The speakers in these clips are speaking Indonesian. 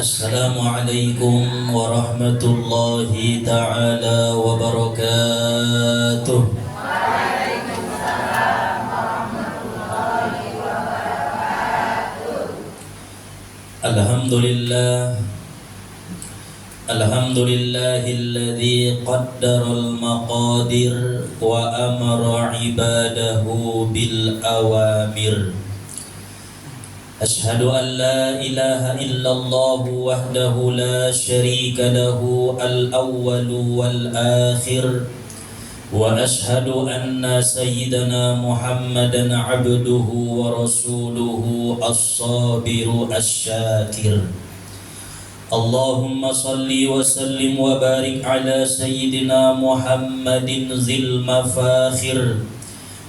Assalamualaikum warahmatullahi ta'ala wabarakatuh. Waalaikumsalam warahmatullahi wabarakatuh. Alhamdulillahilladzi qaddaral maqadir wa amara ibadahu bil awamir. Ashhadu an la ilaha illallah wahdahu la syarika lahu al-awwalu wal-akhir. Wa ashhadu anna sayyidana Muhammadan abduhu wa rasuluhu as-sabiru as-syakir. Allahumma salli wa sallim wa barik ala sayyidina Muhammadin zil mafakhir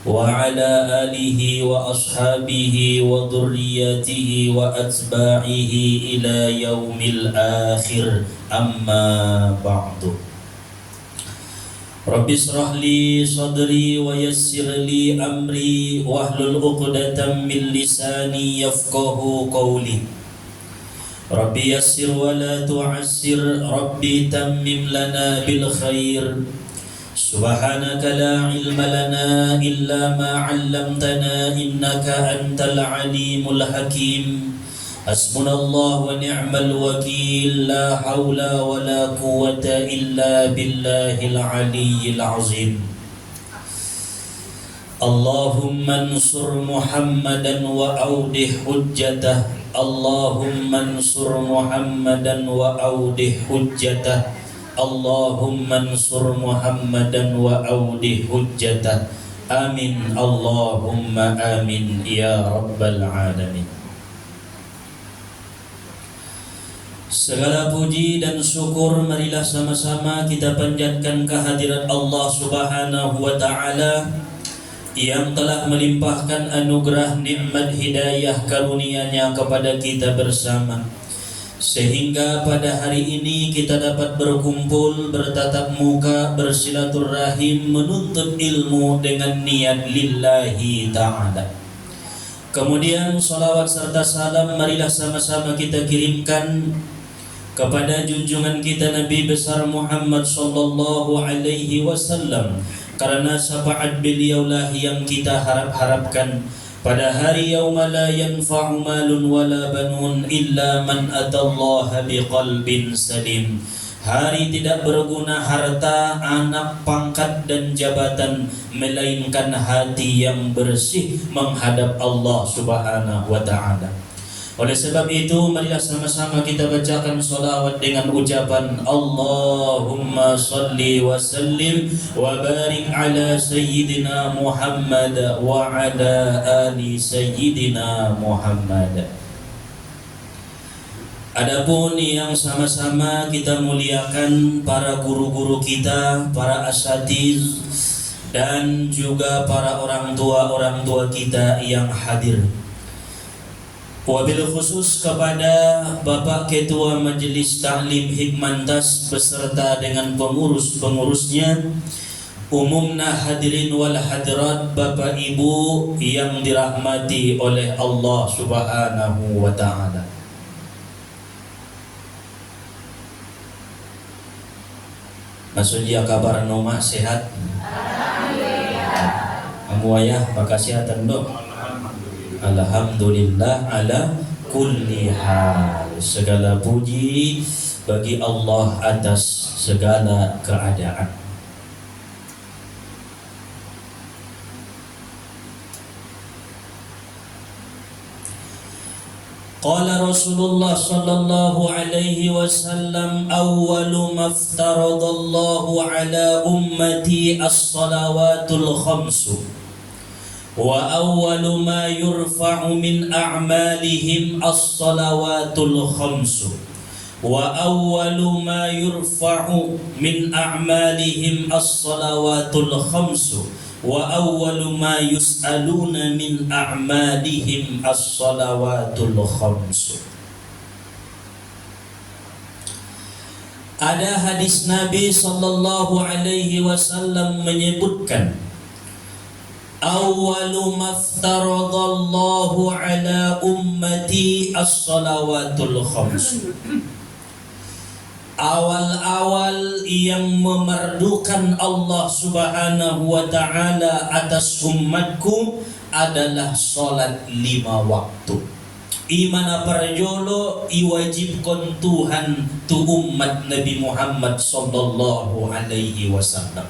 wa ala alihi wa ashabihi wa dhurriyyatihi wa atba'ihi ila yaumil akhir, amma ba'du. Rabbi israh li sadri wa yassir li amri wahlul 'uqdatam min lisani yafqahu qawli. Rabbi yassir wa la tu'assir, Rabbi tammim lana bil khair. Subhanaka la ilma lana illa ma 'allamtana innaka antal alimul hakim. Hasbunallahu wa ni'mal wakil, la haula wa la quwwata illa billahil aliyyil azim. Allahumma ansur Muhammadan wa audih hujjatah. Allahumma ansur Muhammadan wa audih hujjatah. Allahumma ansur Muhammadan wa audih hujjatah. Amin Allahumma amin ya rabbal alamin. Segala puji dan syukur marilah sama-sama kita panjatkan kehadirat Allah Subhanahu wa ta'ala yang telah melimpahkan anugerah nikmat hidayah karunia-Nya kepada kita bersama, sehingga pada hari ini kita dapat berkumpul, bertatap muka, bersilaturahim, menuntut ilmu dengan niat lillahi ta'ala. Kemudian salawat serta salam marilah sama-sama kita kirimkan kepada junjungan kita Nabi besar Muhammad sallallahu alaihi wasallam, karena syafaat beliaulah yang kita harap-harapkan pada hari yauma la yanfa'u malun wala banun illa man atallaha biqalbin salim. Hari tidak berguna harta, anak, pangkat dan jabatan, melainkan hati yang bersih menghadap Allah Subhanahu wa ta'ala. Oleh sebab itu marilah sama-sama kita bacakan salawat dengan ucapan Allahumma salli wa sallim wa barik ala sayyidina Muhammad wa ala ali sayyidina Muhammad. Adapun yang sama-sama kita muliakan para guru-guru kita, para asatiz dan juga para orang tua kita yang hadir. Wabil khusus kepada Bapak Ketua Majelis Ta'lim Hikmantas beserta dengan pengurus-pengurusnya, umumna hadirin wal hadirat, Bapak Ibu yang dirahmati oleh Allah Subhanahu wa ta'ala. Maksudnya kabar Noma sehat? Alhamdulillah. Kamu ayah pakai kesehatan dong? Alhamdulillah ala kulli hal. Segala puji bagi Allah atas segala keadaan. Qala Rasulullah sallallahu alaihi wasallam, awwalu maftaradallahu ala ummati as-salawatul khamsu wa awwalu ma yurfa'u min a'malihim as-salawatul khamsu wa awwalu ma yurfa'u min a'malihim as-salawatul khamsu wa awwalu ma yus'aluna min a'malihim as-salawatul khamsu. Ada hadis Nabi sallallahu alaihi wasallam menyebutkan Awwalu maftaradallahu ala ummati as-salawatul khams. Awal-awal yang memerdukan Allah Subhanahu wa ta'ala atas umatku adalah salat 5 waktu. Imana parjolo iwajibkan Tuhan tu umat Nabi Muhammad sallallahu alaihi wasallam.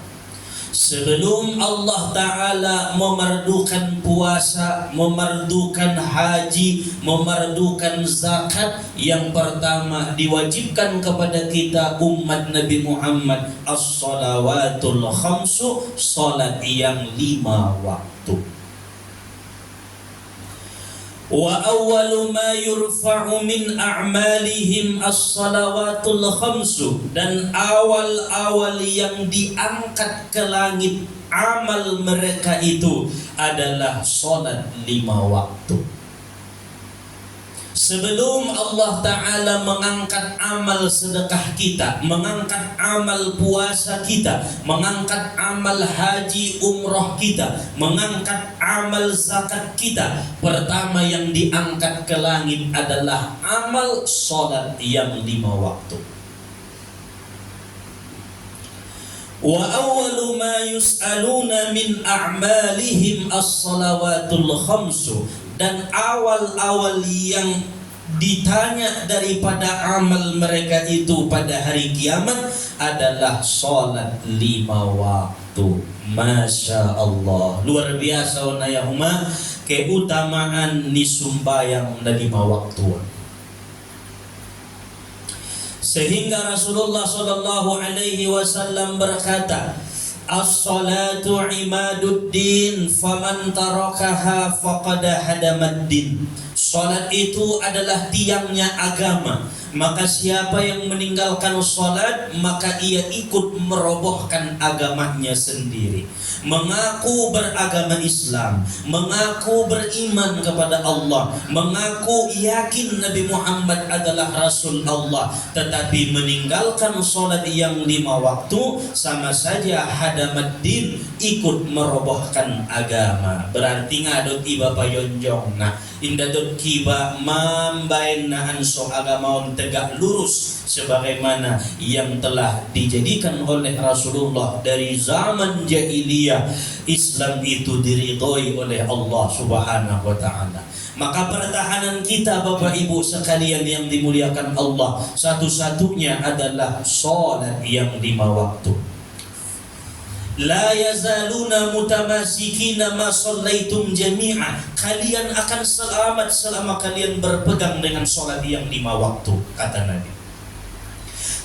Sebelum Allah Ta'ala memerdukan puasa, memerdukan haji, memerdukan zakat, yang pertama diwajibkan kepada kita umat Nabi Muhammad as-salawatul khamsu, salat yang 5 waktu. Wa awwalu ma yurfa'u min a'malihim as-salawatul khamsu, dan awal-awal yang diangkat ke langit amal mereka itu adalah salat 5 waktu. Sebelum Allah Ta'ala mengangkat amal sedekah kita, mengangkat amal puasa kita, mengangkat amal haji umroh kita, mengangkat amal zakat kita, pertama yang diangkat ke langit adalah amal salat yang 5 waktu. Wa awwalu ma yus'aluna min a'malihim as-salawatul khamsu, dan awal-awal yang ditanya daripada amal mereka itu pada hari kiamat adalah salat 5 waktu. Masya Allah, luar biasa onayahuma keutamaan ni sumbayang na 5 waktu. Sehingga Rasulullah sallallahu alaihi wasallam berkata, as-salatu imaduddin faman tarakaha faqad hadamaddin. Salat itu adalah tiangnya agama, maka siapa yang meninggalkan salat maka ia ikut merobohkan agamanya sendiri. Mengaku beragama Islam, mengaku beriman kepada Allah, mengaku yakin Nabi Muhammad adalah Rasul Allah, tetapi meninggalkan salat yang 5 waktu sama saja hadamaddin, ikut merobohkan agama. Berarti ngadot iba payonjong na indadot kiba mambain na anso agamaon tegak lurus sebagaimana yang telah dijadikan oleh Rasulullah dari zaman jahiliyah. Islam itu diridhoi oleh Allah Subhanahu wa ta'ala. Maka pertahanan kita Bapak Ibu sekalian yang dimuliakan Allah, satu-satunya adalah salat yang 5 waktu. La yazaluna mutamasikina ma shallaitum jami'a. Kalian akan selamat selama kalian berpegang dengan salat yang 5 waktu, kata Nabi.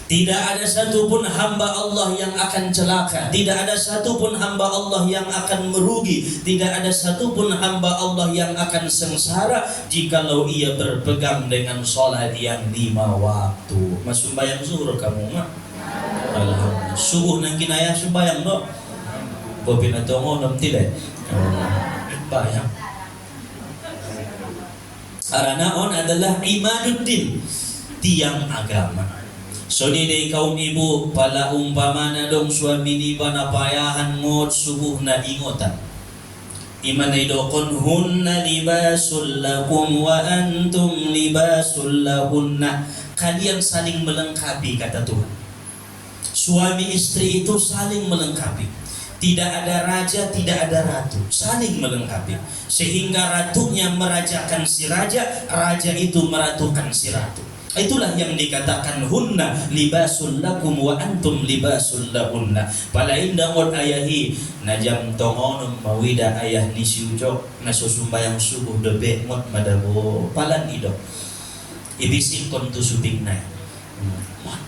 Tidak ada satupun hamba Allah yang akan celaka, tidak ada satupun hamba Allah yang akan merugi, tidak ada satupun hamba Allah yang akan sengsara jikalau ia berpegang dengan salat yang 5 waktu. Mas sembahyang zuhur kamu mah? Alhamdulillah. Subuh nang kinaya sembahyang do. Bobi na tongo nam tidak. Bayang. Aranaon adalah imaduddin, tiang agama. So di kaum ibu pala umpamana dong suami ni panapayahan ngot subuh na ingotan. Iman ay dokon hunna libasul lakum wa antum libasul lahunna. Kalian saling melengkapi, kata Tuhan. Suami istri itu saling melengkapi. Tidak ada raja, tidak ada ratu, saling melengkapi. Sehingga ratunya merajakan si raja, raja itu meratukan si ratu. Itulah yang dikatakan hunna libasul lakum wa antum libasul lahunna. Palain dangot ayahi najam tongonum mawida ayah ni siujok nasusumbayang subuh debe mot madabo palan ido ibisik kon tu suping na mot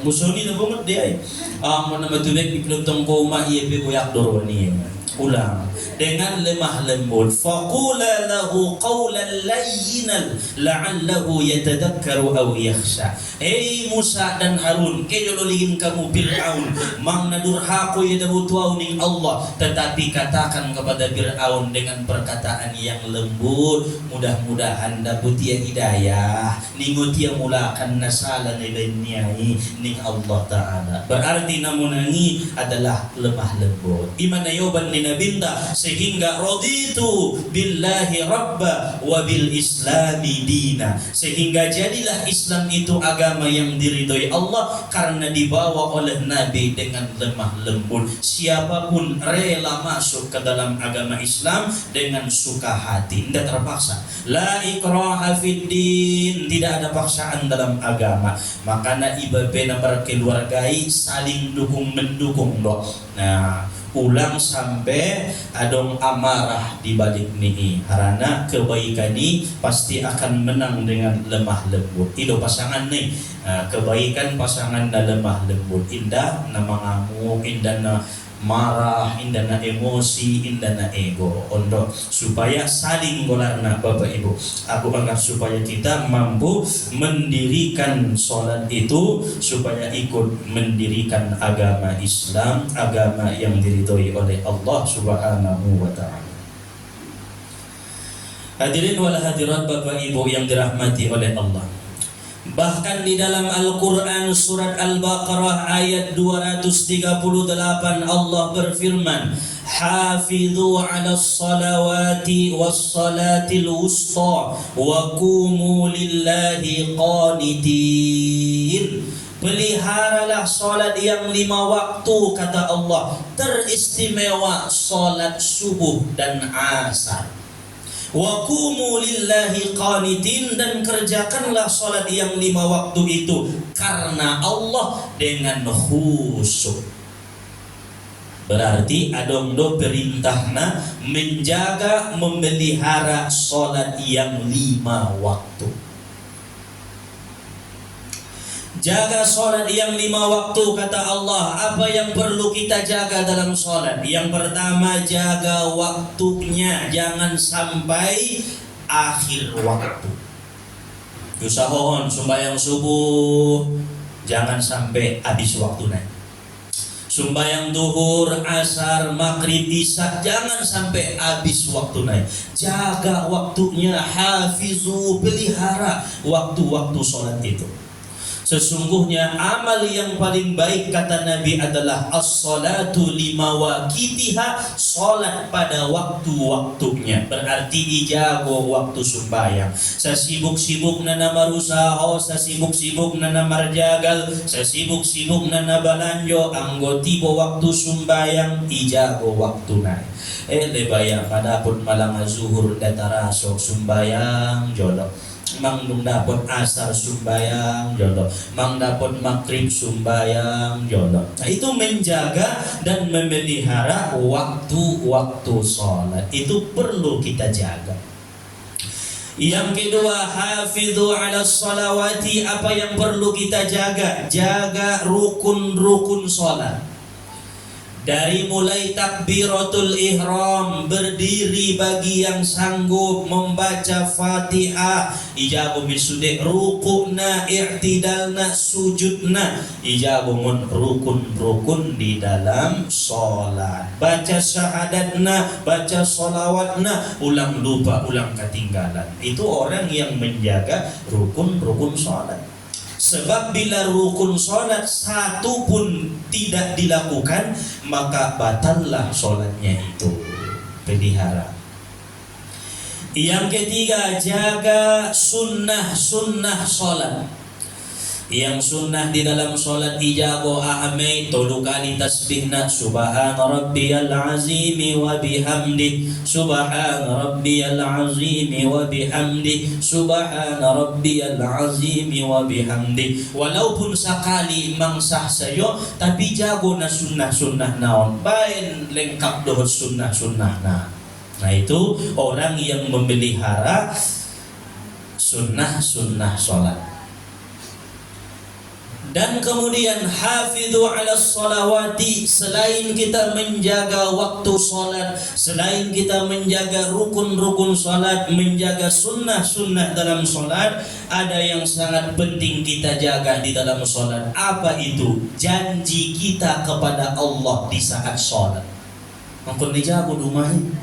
musoni na bungot dia mo na matubek iklutong ko ma iebe uyak doroni Ulang dengan lemah lembut. Faqula lahu qawlan layyinan la'allahu yatadakkaru aw yakhsha. Hei Musa dan Harun, kejololin kamu Fir'aun, mang nadurhaku ya dabutuau ning Allah, tetapi katakan kepada Fir'aun dengan perkataan yang lembut, mudah-mudahan dapat dia hidayah, ningut dia mulakan nasala nilainyai ning Allah Ta'ala. Berarti namunangi adalah lemah lembut. Imana yoban ni nabinta sehingga raditu billahi rabba wa bil islami dina, sehingga jadilah Islam itu agama yang diridhoi Allah karena dibawa oleh Nabi dengan lemah lembut. Siapapun rela masuk ke dalam agama Islam dengan suka hati, tidak terpaksa. La ikraha fid din, tidak ada paksaan dalam agama. Makanya ibabena berkeluargai saling dukung mendukung doh. Nah, ulang sampai adong amarah di balik ini, karena kebaikan ini pasti akan menang dengan lemah lembut. Itu pasangan nih, kebaikan pasangan na lemah lembut, indah na mengamuk, indah na marah, indah na emosi, indah na ego, untuk supaya saling golarna Bapak Ibu. Aku anggap supaya kita mampu mendirikan sholat itu, supaya ikut mendirikan agama Islam, agama yang diridhoi oleh Allah Subhanahu wa Ta'ala. Hadirin wal hadirat Bapak Ibu yang dirahmati oleh Allah. Bahkan di dalam Al-Quran surat Al-Baqarah ayat 238 Allah berfirman, Hafidhu ala salawati was salatil wusta wa qumu lillahi qanitin. Peliharalah salat yang 5 waktu, kata Allah, teristimewa salat subuh dan asar. Wa qumu lillahi qanitin, dan kerjakanlah salat yang 5 waktu itu karena Allah dengan khusyuk. Berarti adongdo perintahna menjaga memelihara salat yang 5 waktu. Jaga sholat yang 5 waktu, kata Allah. Apa yang perlu kita jaga dalam sholat? Yang pertama, jaga waktunya, jangan sampai akhir waktu. Usahakan sembahyang subuh jangan sampai habis waktunya. Sembahyang duhur, asar, maghrib, isya jangan sampai habis waktunya. Jaga waktunya, hafizu, pelihara waktu-waktu sholat itu. Sesungguhnya amal yang paling baik, kata Nabi, adalah as-salatu limawaqitiha, salat pada waktu-waktunya. Berarti ijago waktu sembahyang. Sesibuk-sibuk nana marusaho, sesibuk-sibuk nana marjagal, sesibuk-sibuk nana balanjo, anggotibo waktu sembahyang, ijago waktu nai. Lebaya padapun malang zuhur dataraso sembahyang jodoh. Mang dapot asar sumbayang jodoh, mang dapot maghrib sumbayang jodoh. Nah, itu menjaga dan memelihara waktu-waktu sholat, itu perlu kita jaga. Yang kedua, hafidhu ala sholawati. Apa yang perlu kita jaga? Jaga rukun-rukun sholat. Dari mulai takbiratul ihram, berdiri bagi yang sanggup, membaca Fatihah, ijabu bisude, rukukna, i'tidalna, sujudna, ijabu mun rukun-rukun di dalam sholat. Baca syahadatna, baca sholawatna, ulang lupa, ulang ketinggalan. Itu orang yang menjaga rukun-rukun sholat. Sebab bila rukun sholat satu pun tidak dilakukan, maka batallah sholatnya itu. Pelihara. Yang ketiga, jaga sunnah-sunnah sholat. Yang sunnah di dalam sholat ijago a'amai 3 kali tasbihna, subhana rabbiyal azimi wa bihamdi, subhana rabbiyal azimi wa bihamdi, subhana rabbiyal azimi wa bihamdi. Walaupun sekali mangsah sayo, tapi jago na sunnah-sunnah naon, bain lengkap doh sunnah-sunnah na. Nah, itu orang yang memelihara sunnah-sunnah sholat. Dan kemudian hafidhu ala sholawati, selain kita menjaga waktu sholat, selain kita menjaga rukun-rukun sholat, menjaga sunnah-sunnah dalam sholat, ada yang sangat penting kita jaga di dalam sholat. Apa itu? Janji kita kepada Allah di saat sholat. Mungkin dijaga rumahnya.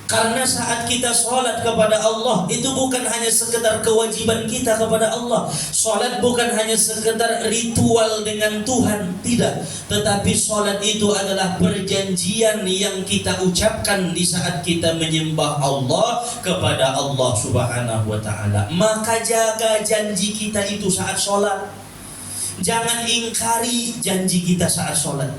Karena saat kita sholat kepada Allah, itu bukan hanya sekedar kewajiban kita kepada Allah. Sholat bukan hanya sekedar ritual dengan Tuhan, tidak. Tetapi sholat itu adalah perjanjian yang kita ucapkan di saat kita menyembah Allah kepada Allah Subhanahu wa ta'ala. Maka jaga janji kita itu saat sholat. Jangan ingkari janji kita saat sholat.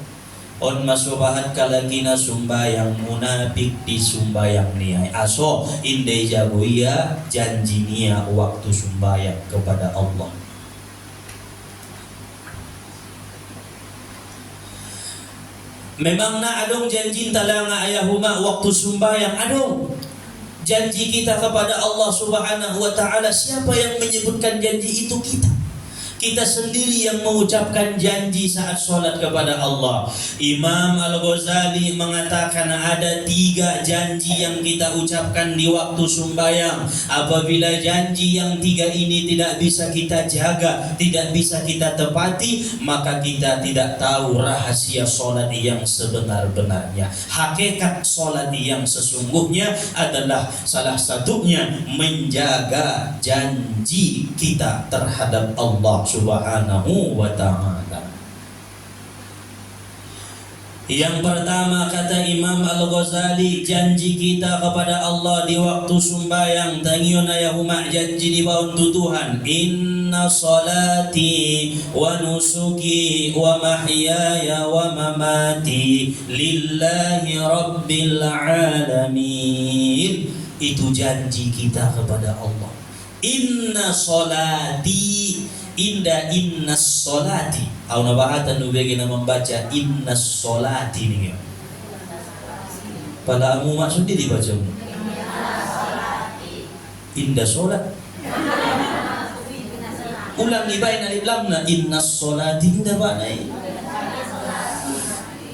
On masubahat kalagina sumbayang munafik di sumbayang niya. Aso indai jagoia janji niya waktu sumbayang kepada Allah. Memang na adong janji talanga ayahuma waktu sumbayang adong. Janji kita kepada Allah Subhanahu wa ta'ala. Siapa yang menyebutkan janji itu? Kita sendiri yang mengucapkan janji saat sholat kepada Allah. Imam Al-Ghazali mengatakan ada 3 janji yang kita ucapkan di waktu sumbayang. Apabila janji yang 3 ini tidak bisa kita jaga, tidak bisa kita tepati, maka kita tidak tahu rahasia sholat yang sebenar-benarnya. Hakikat sholat yang sesungguhnya adalah salah satunya menjaga janji kita terhadap Allah Subhanahu wa ta'ala. Yang pertama kata Imam Al-Ghazali, janji kita kepada Allah di waktu sumbayang tangion ayahuma, janji di bawah Tuhan. Inna salati wa nusuki wa mahyaya wa mamati lillahi rabbil alamin. Itu janji kita kepada Allah. Inna salati, inna solati. Au nabahatan nubegi na membaca inna solati nih. Pada amu maksudnya dibaca inna solat. Ulang dibain alif lamna inna solati inda banai.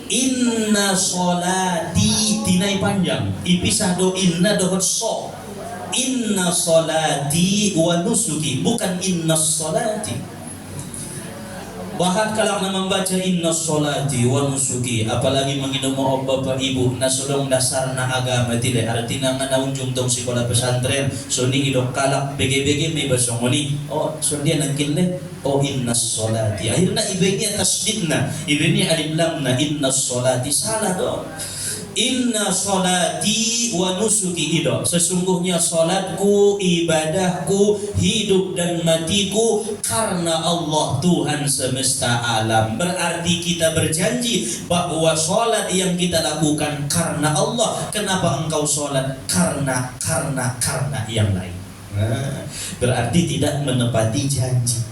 Inna solati tinai panjang. Ipisah do inna dohot so. Inna solati wa nusuki, bukan inna solati. Bahkan kalau membaca inna solati wa nusuki, apalagi menginum bapak ibu nasulong dasar na agama tile, artinya nga naunjung tong sekolah pesantren, so ni idok kalak bege-bege may basongoni, oh so dia nangkinle, oh inna solati. Akhirnya ibenya tasdid na, ibenya alif lam na inna solati, salah dong. Inna solati wa nusuki ido, sesungguhnya solatku, ibadahku, hidup dan matiku karena Allah Tuhan semesta alam. Berarti kita berjanji bahwa solat yang kita lakukan karena Allah. Kenapa engkau solat? Karena yang lain. Berarti tidak menepati janji.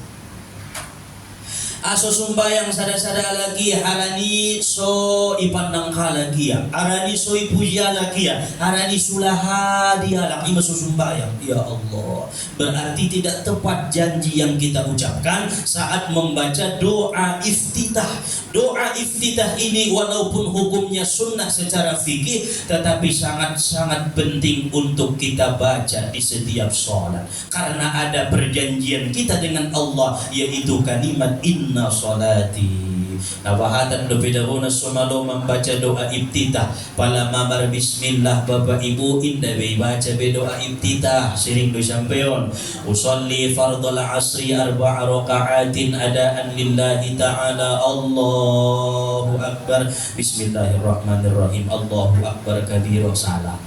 Aso sumbayang sada-sada lagi, harani so ipandang lagi ya, harani so ipuja lagi ya, harani sulaha dia lagi masuk sumbayang. Ya Allah, berarti tidak tepat janji yang kita ucapkan saat membaca doa iftitah. Doa iftitah ini walaupun hukumnya sunnah secara fikih, tetapi sangat-sangat penting untuk kita baca di setiap sholat, karena ada perjanjian kita dengan Allah, yaitu kalimat inna solati. Nabahatan berbeda-beda sumalo membaca doa iftitah. Pala mamar bismillah bapak ibu indah baca doa iftitah sering disampaikan. Usolli fardul asri 4 raka'atin adaan lillahi ta'ala. Allahu akbar, bismillahirrahmanirrahim, Allahu akbar kabira, salam.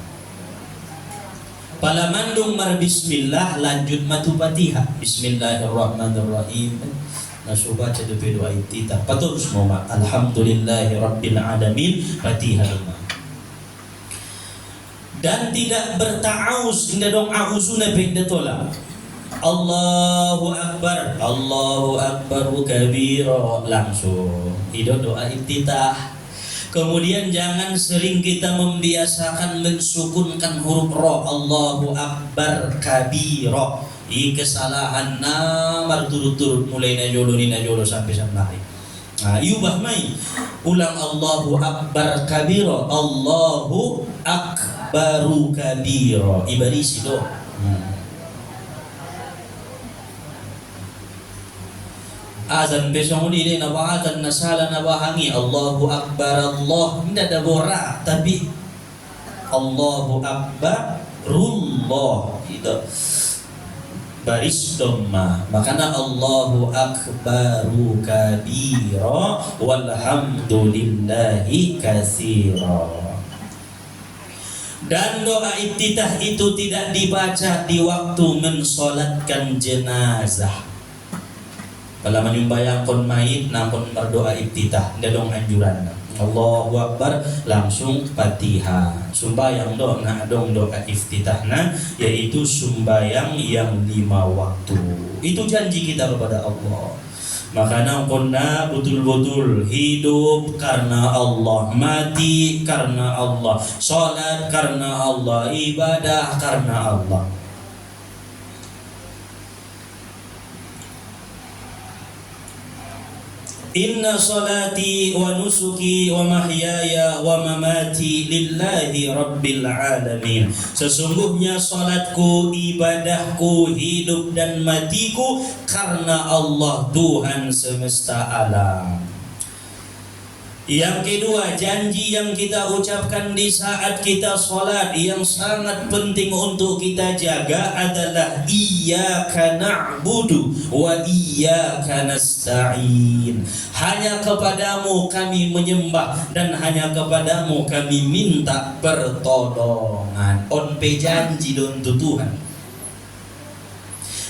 Pala mandung mar bismillah lanjut matu Fatihah. Bismillahirrahmanirrahim. Nasuba baca doa iftitah. Patul semua. Alhamdulillahi rabbil alamin. Fatihah. Dan tidak berta'awuz, indah dong a'uzuna benda tolak. Allahu akbar, Allahu akbar kabira, langsung. Itu doa iftitah. Kemudian jangan sering kita membiasakan mensukunkan huruf ro. Allahu akbar kabira. kesalahan namar turut-turut mulai najolo ni najolo sampai sampai. Yubah mai ulang Allahu Akbar kabiro, Allahu Akbaru kabiro, ibarisi do. Azan besok ini nabahatan nasala nabahangi Allahu Akbar Allah, tidak ada borak tapi Allahu Akbarullah itu baris dhamma, makanya Allahu Akbaru kabira walhamdulillahi katsira. Dan doa iftitah itu tidak dibaca di waktu mensolatkan jenazah. Kalau menyumbayangkan mayit namun berdoa iftitah, dia dong anjuran Allahu Akbar langsung Fatihah. Sumbayang dong doa iftitahna, yaitu sumbayang yang 5 waktu. Itu janji kita kepada Allah. Makanya kona betul-betul hidup karena Allah, mati karena Allah, salat karena Allah, ibadah karena Allah. Inna salati wa nusuki wa mahyaya wa mamati lillahi rabbil alamin. Sesungguhnya salatku, ibadahku, hidup dan matiku karena Allah Tuhan semesta alam. Yang kedua, janji yang kita ucapkan di saat kita sholat yang sangat penting untuk kita jaga adalah iyyaka na'budu wa iyyaka nasta'in. Hanya kepadamu kami menyembah dan hanya kepadamu kami minta pertolongan. Onpe janji untuk Tuhan.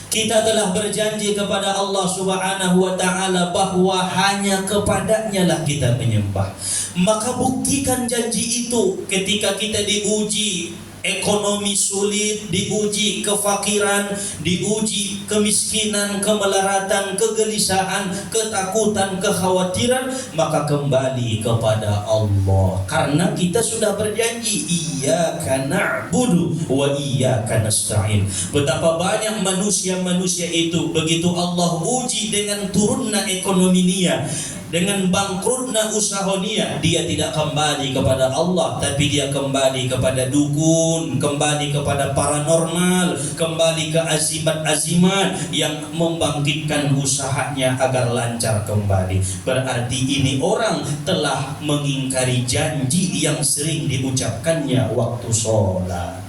Kita telah berjanji kepada Allah Subhanahu wa ta'ala bahwa hanya kepadanya lah kita menyembah. Maka buktikan janji itu ketika kita diuji ekonomi sulit, diuji kefakiran, diuji kemiskinan, kemelaratan, kegelisahan, ketakutan, kekhawatiran, maka kembali kepada Allah. Karena kita sudah berjanji iyyaka na'budu wa iyyaka nasta'in. Betapa banyak manusia-manusia itu begitu Allah uji dengan turunnya ekonomi dia, dengan bangkrutnya usaha dia tidak kembali kepada Allah, tapi dia kembali kepada dukun, kembali kepada paranormal, kembali ke azimat-azimat yang membangkitkan usahanya agar lancar kembali. Berarti ini orang telah mengingkari janji yang sering diucapkannya waktu sholat.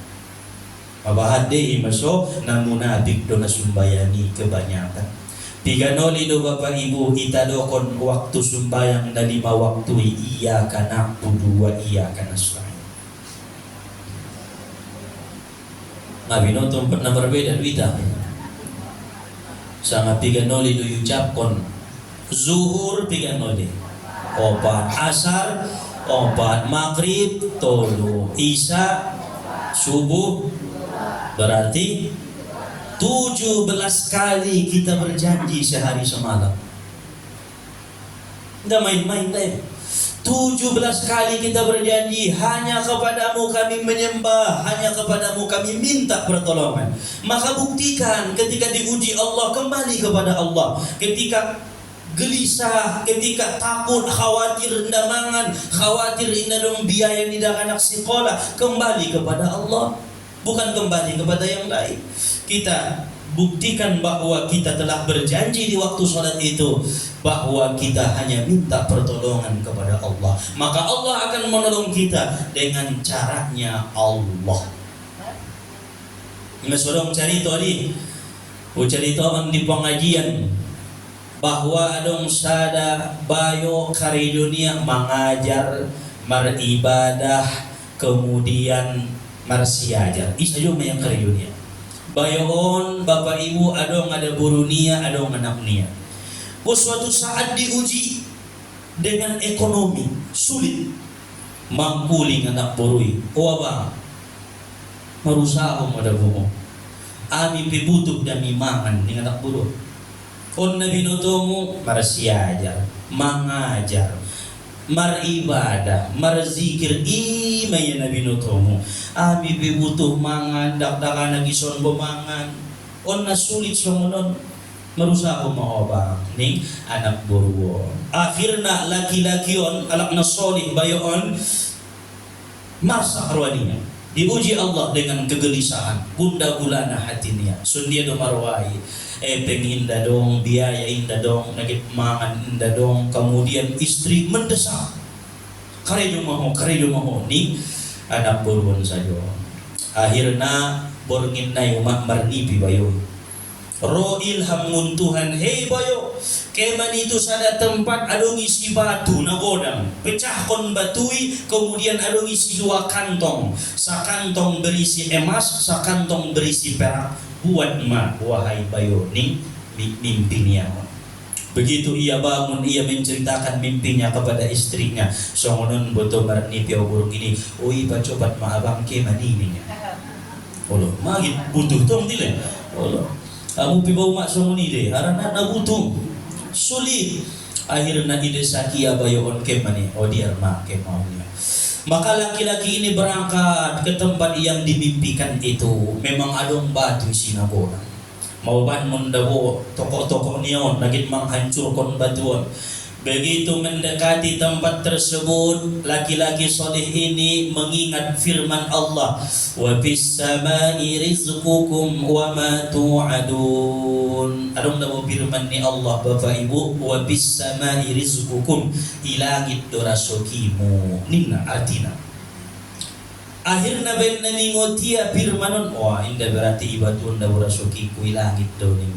Mabahade maso na munafik do na sumbayani kebanyakan. Tiga noli do Bapak Ibu kita dokon waktu sumbayang dan 5 waktu iyyaka na'budu wa iyyaka nasta'in. Nabi nonton pernah berbeda kita. Sangat tiga noli do ucapkan zuhur tiga noli, opat asar, opat maghrib, tolu isya, subuh. Berarti 17 kali kita berjanji sehari semalam. Tidak main-main deh. 17 kali kita berjanji hanya kepadamu kami menyembah, hanya kepadamu kami minta pertolongan. Maka buktikan ketika diuji Allah kembali kepada Allah. Ketika gelisah, ketika takut, khawatir indah mangan, khawatir indah dong biaya indah anak sekolah, kembali kepada Allah. Bukan kembali kepada yang lain. Kita buktikan bahwa kita telah berjanji di waktu sholat itu bahwa kita hanya minta pertolongan kepada Allah. Maka Allah akan menolong kita dengan caranya Allah. Ini sudah cerita tadi, cerita di pengajian bahwa adong sada bayo kari dunia mengajar, beribadah, kemudian marsiajar. Isa juga yang kari dunia. Bayon Bapak Ibu adong ada burunia, adong anak nia. Suatu saat diuji dengan ekonomi sulit, mangkuling anak borui. Oh abang, marusaho ada bungo. Ami pibutup dami mangan dengan anak buruh. On nabi notomu marsiajar, mangajar, maribadah, marzikir imay nabi notomu. Ami pibutuh mangan, dakdakan nagison bumangan. on nasulit songonon merusak mau bang ning anak boruo. Akhirna laki-laki on alak nasolih bayon marsa arwaninya diuji Allah dengan kegelisahan bunda gulana hatinya sundia do marwai pengin dong biaya indah dong nagit mangan indah dong kemudian istri mendesak karejo maho ning anak boruon saja. Akhirna borngin na umat marnipi bayo ro ilham nguntuhan hei bayo keman itu sada tempat adong isi batu na godang pecahkon batui kemudian adong isi 2 kantong sakantong berisi emas sakantong berisi perak buat ma wahai bayo ning mimpinya. Begitu ia bangun ia menceritakan mimpinya kepada istrinya songonon boto marni piau burung ini oi bacobat ma abang ke manininya olo magit butuh tong dile olo amu pibau mak songoni de harana na butuh sulit akhirnya ide sakia bayon ke mani odiar mak ke maunya. Maka laki-laki ini berangkat ke tempat yang dimimpikan itu. Memang adong batu sinabona. Mau bangun dabo toko-toko neon lagi menghancurkan batuan. Begitu mendekati tempat tersebut, laki-laki soleh ini mengingat firman Allah, wa bis samai rizqukum wa ma tu'adun. Adong dabo firman ni Allah Bapak Ibu, wa bis samai rizqukum, ilangit dorasokimu. Nina artina. Akhirnya ben ningotia firmanon, wah indah berarti ibatun da dorasokiku ilangit do ning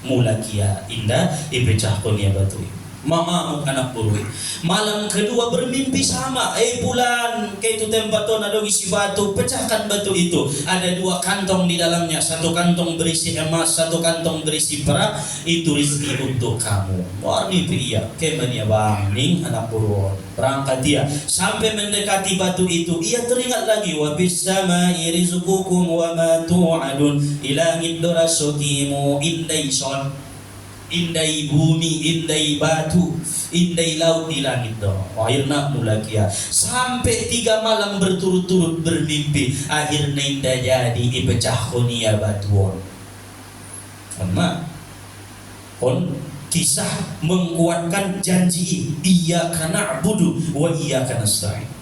mulakia indah ipecahkon ya batu. Mama anak buruhi. Malam kedua bermimpi sama. Bulan ke itu tempat tu ada isi batu. Pecahkan batu itu. Ada 2 kantong di dalamnya. 1 kantong berisi emas, 1 kantong berisi perak. Itu rezeki untuk kamu. Wah mimpi ia. Kemania bang ning anak buruh. Berangkat dia sampai mendekati batu itu. Ia teringat lagi. Wa bis samai rizqukum wa ma tu'adun. Ilangit dorasokimu indai son. Indai bumi, indai batu, indai laut di langit dong. Akhirnya mulakia sampai 3 malam berturut-turut bermimpi. Akhirnya indah jadi ipecahkonia batuon. Karena kisah menguatkan janji iyyaka na'budu wa iyyaka nasta'in.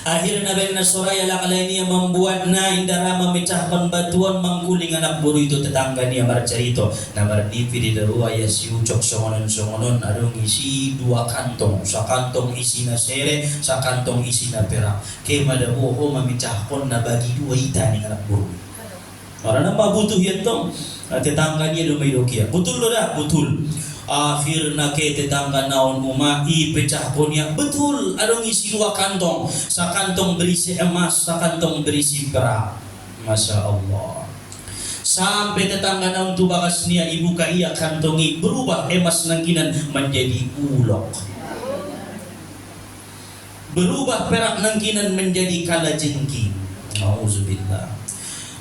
Akhirnya Nabi Soraya lakalainya membuatnya indara memecahkan batuan mengguling anak buru itu tetangganya bercerita. Namar divi di darua ya si ucok songonon adong isi 2 kantong, sakantong isi na sere, sakantong isi na perak. Kemada boho memecahkan na bagi 2 ita ning anak buru. Orang nama butuh ya tong tetangganya lumay dokia. Betul lo dah, betul. Akhirnya ke tetangga naon umai pecah punya betul adong isi 2 kantong, sakantong berisi emas, sakantong berisi perak. Masya Allah. Sampai tetangga naon tu bakas nia ibu kaya kantongi berubah emas nangkinan menjadi ulok, berubah perak nangkinan menjadi kalajengking. Auzubillah.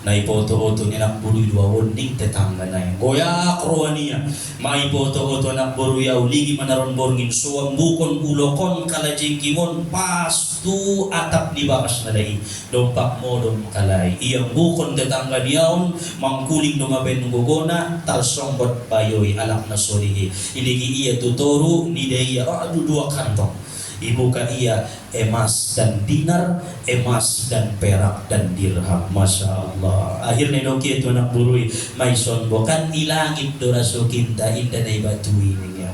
Nai foto-foto ni nak buru 2 wonding tetangga nai goyak roania mai foto-foto nak buru yau ligi manaron borngin suam bukon ulokon kala jengkimon pas tu atap di bakas nadai dompak modom kalai iyang bukon tetangga diaon mangkuling do maben gogona tarsonggot bayoy alak nasorihi iligi iya tutoru ni daya adu 2 kantong ibu ka iya emas dan dinar, emas dan perak dan dirham. Masya Allah. Akhirnya doki itu anak burui maison bukan ilangit doraso kinta indah dari batu ini ya.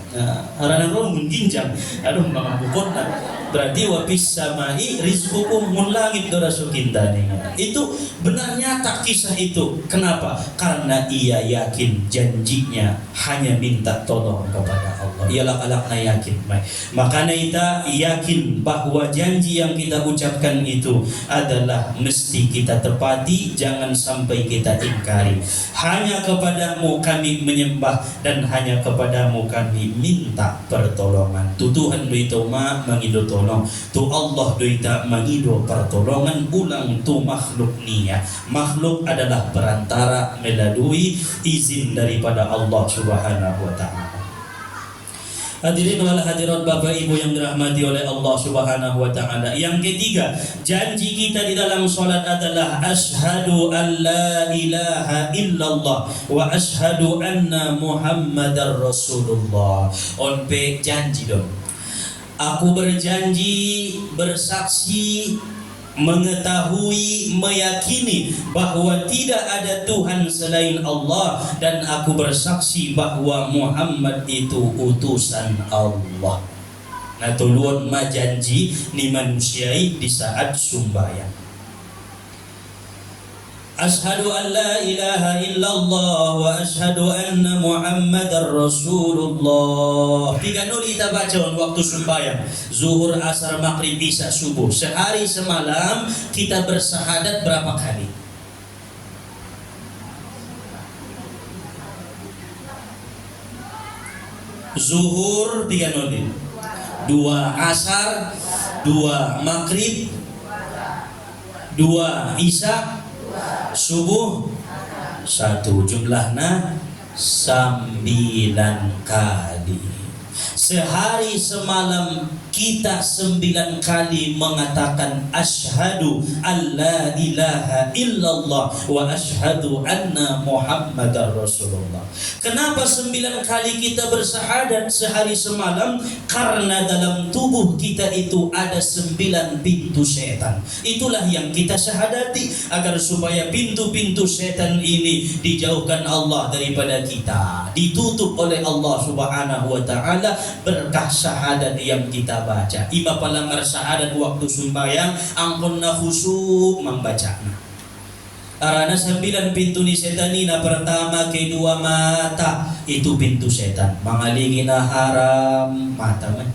Harana roh mengginjang. Aduh mga bukon na. Berarti wapis samai rizqukum mulangit doraso kinta nih. Itu benar nyata kisah itu. Kenapa? Karena ia yakin janjinya hanya minta tolong kepada Allah. Ialah alakna yakin. Makanya kita yakin bahwa janji yang kita ucapkan itu adalah mesti kita tepati, jangan sampai kita ingkari. Hanya kepadamu kami menyembah dan hanya kepadamu kami minta pertolongan. Tu Tuhan doito ma mangido tolong, tu Allah doita mangido pertolongan. Ulang tu makhluk niya. Makhluk adalah perantara melalui izin daripada Allah Subhanahu wa ta'ala. Hadirin wal hadirat Bapak Ibu yang dirahmati oleh Allah Subhanahu wa taala. Yang ketiga, janji kita di dalam salat adalah asyhadu an la ilaha illallah wa asyhadu anna Muhammadar Rasulullah. Onpe janji dong. Aku berjanji, bersaksi, mengetahui, meyakini bahwa tidak ada Tuhan selain Allah, dan aku bersaksi bahwa Muhammad itu utusan Allah. Nah, tuluan majanji ni manusiai di saat sumbayang. Ashhadu an la ilaha illallah wa ashhadu anna Muhammadar Rasulullah. Tiga nuli kita baca waktu sembahyang, zuhur, asar, maghrib, isya, subuh. Sehari semalam kita bersahadat berapa kali? Zuhur 3 nuli, 2 asar, 2 maghrib, 2 isya, subuh 1. Jumlahnya 9 kali. Sehari semalam kita 9 kali mengatakan asyhadu an la ilaha illallah wa asyhadu anna Muhammadar Rasulullah. Kenapa 9 kali kita bersahadat sehari semalam? Karena dalam tubuh kita itu ada 9 pintu setan. Itulah yang kita syahadati, agar supaya pintu-pintu setan ini dijauhkan Allah daripada kita, ditutup oleh Allah Subhanahu wa taala berkah syahadat yang kita baca. Iba palangar syahadat waktu sembahyang angkonna khusyuk membacanya. Karena 9 pintu ni setan ini, pertama kedua mata itu pintu setan, mangalingina haram mata man.